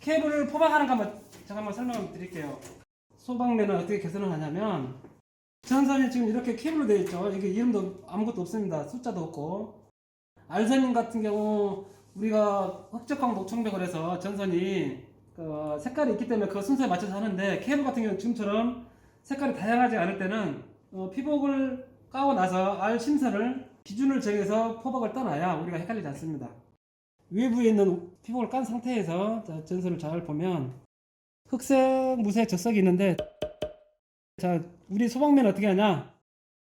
케이블을 포박하는 거 한번 제가 한번 설명을 드릴게요. 소방면은 어떻게 개선을 하냐면 전선이 지금 이렇게 케이블로 되어 있죠. 이게 이름도 아무것도 없습니다. 숫자도 없고. 알선님 같은 경우 우리가 흑적광 노청벽을 해서 전선이 색깔이 있기 때문에 그 순서에 맞춰서 하는데, 케이블 같은 경우는 지금처럼 색깔이 다양하지 않을 때는 피복을 까고 나서 알 심선을 기준을 정해서 포박을 떠나야 우리가 헷갈리지 않습니다. 외부에 있는 피복을 깐 상태에서 전선을 잘 보면 흑색, 무색, 적색이 있는데, 자, 우리 소방면 어떻게 하냐?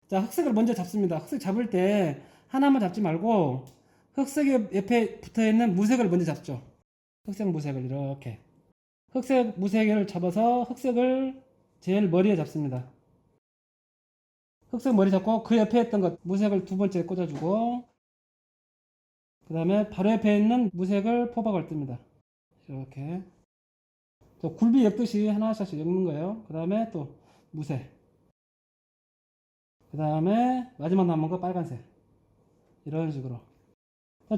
자, 흑색을 먼저 잡습니다. 흑색 잡을 때 하나만 잡지 말고 흑색 옆에 붙어 있는 무색을 먼저 잡죠. 흑색, 무색을 이렇게. 흑색, 무색을 잡아서 흑색을 제일 머리에 잡습니다. 흑색 머리 잡고 그 옆에 있던 것 무색을 두 번째 꽂아주고, 그 다음에 바로 옆에 있는 무색을 포박을 뜹니다. 이렇게 굴비 엮듯이 하나씩 엮는 거예요. 그 다음에 또 무색, 그 다음에 마지막 남은 거 빨간색, 이런 식으로.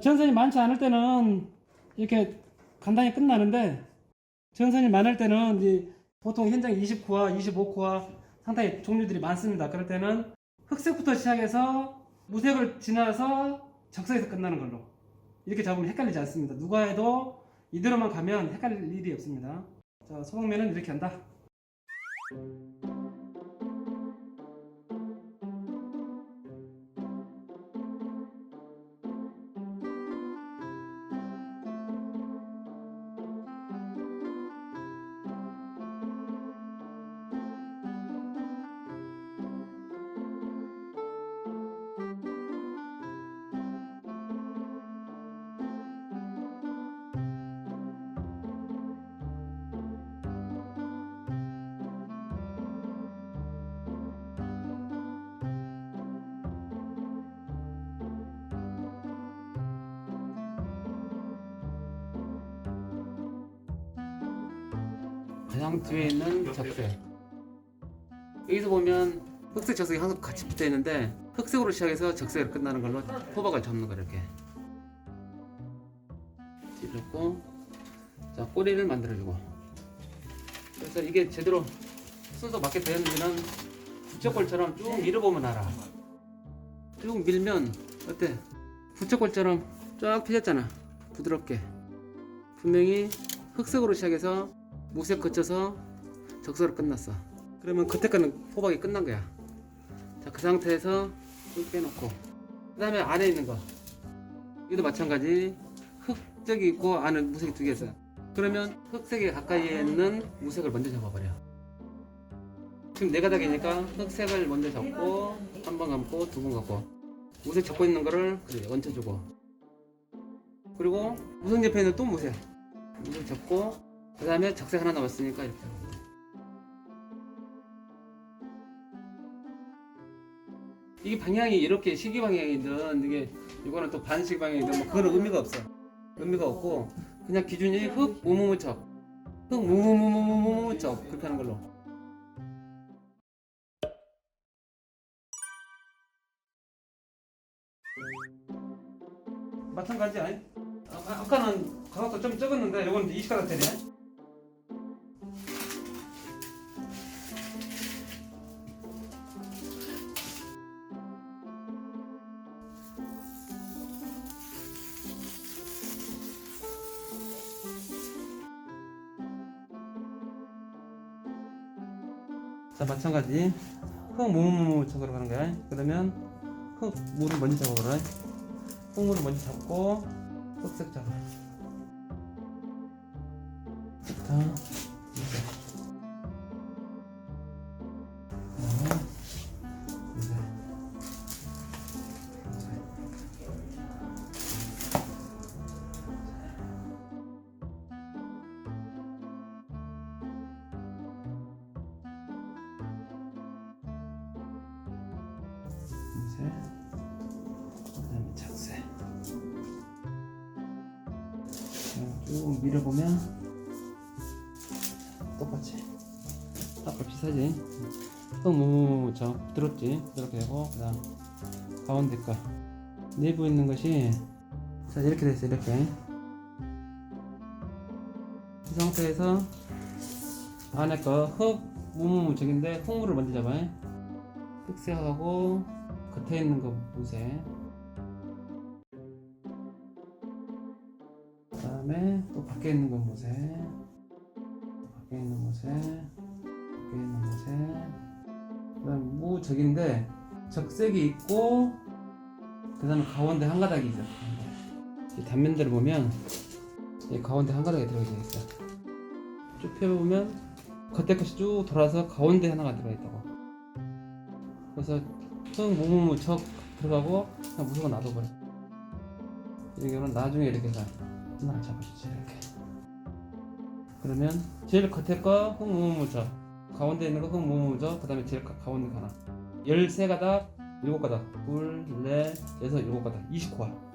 전선이 많지 않을 때는 이렇게 간단히 끝나는데, 전선이 많을 때는 이제 보통 현장 20코어, 25코어 상당히 종류들이 많습니다. 그럴 때는 흑색부터 시작해서 무색을 지나서 적색에서 끝나는 걸로 이렇게 잡으면 헷갈리지 않습니다. 누가 해도 이대로만 가면 헷갈릴 일이 없습니다. 자, 소방면은 이렇게 한다. 가장 뒤에 있는 적색, 여기서 보면 흑색, 적색이 항상 같이 붙어 있는데 흑색으로 시작해서 적색으로 끝나는 걸로 포박을 잡는 거. 이렇게 찔렀고, 자, 꼬리를 만들어주고. 그래서 이게 제대로 순서 맞게 되는지는 부쩍골처럼 쭉 밀어보면 알아. 쭉 밀면 어때? 부쩍골처럼 쫙 펴졌잖아. 부드럽게. 분명히 흑색으로 시작해서 무색 거쳐서 적색으로 끝났어. 그러면 겉에 거는 포박이 끝난 거야. 자, 그 상태에서 쭉 빼놓고, 그 다음에 안에 있는 거, 이것도 마찬가지. 흑적이 있고 안에 무색이 두 개 있어요. 그러면 흑색에 가까이에 있는 무색을 먼저 잡아버려. 지금 네 가닥이니까 흑색을 먼저 잡고, 한 번 감고, 두 번 감고, 무색 잡고 있는 거를 그래 얹혀주고, 그리고 무색 옆에 있는 또 무색 잡고, 그 다음에 적색 하나 남았으니까 이렇게 하고. 이게 방향이 이렇게 시계 방향이든 이거는 또 반시 방향이든 뭐 그런 의미가 없어. 의미가 없고 그냥 기준이 흑 무무무척, 흑 무무무무무무무척, 그렇게 하는 걸로. 마찬가지 아니? 아까는 가격도 좀 적었는데 이건 20가닥 되네. 자, 마찬가지 흑 무무무무 척으로 가는 거야. 그러면 흑 무를 먼저 잡아보라. 흑 무를 먼저 잡고 흑색 잡아. 자, 이제 그다음에 착색. 쭉 밀어보면 똑같이 아까 비슷하지? 저 부드럽지? 부드럽게 되고, 그 다음 가운데 거 내부에 있는 것이 자 이렇게 됐어. 이렇게 이 상태에서 안에 거흙 무무무적인데 흙물을 먼저 잡아요. 흑색하고 겉에 있는 거 무색. 그 다음에 또 밖에 있는 건 무색. 밖에 있는 무색. 밖에 있는 무색. 그 다음에 무적인데 적색이 있고 그 다음에 가운데 한 가닥이 있어요. 이 단면들을 보면 이 가운데 한 가닥이 들어있어 있어요. 쭉 펴보면 겉에 것이 쭉 돌아서 가운데 하나가 들어있다고. 그래서 흙 무무무 적 들어가고 그냥 무조건 놔둬버려. 이런 경우는 나중에 이렇게 해서 하나 잡아주지 이렇게. 그러면 제일 겉에 거 흙 무무무 적, 가운데 있는 거 흙 무무무 적, 그 다음에 제일 가운데 하나. 13가닥 7가닥, 둘, 넷, 여섯, 7가닥, 20코아.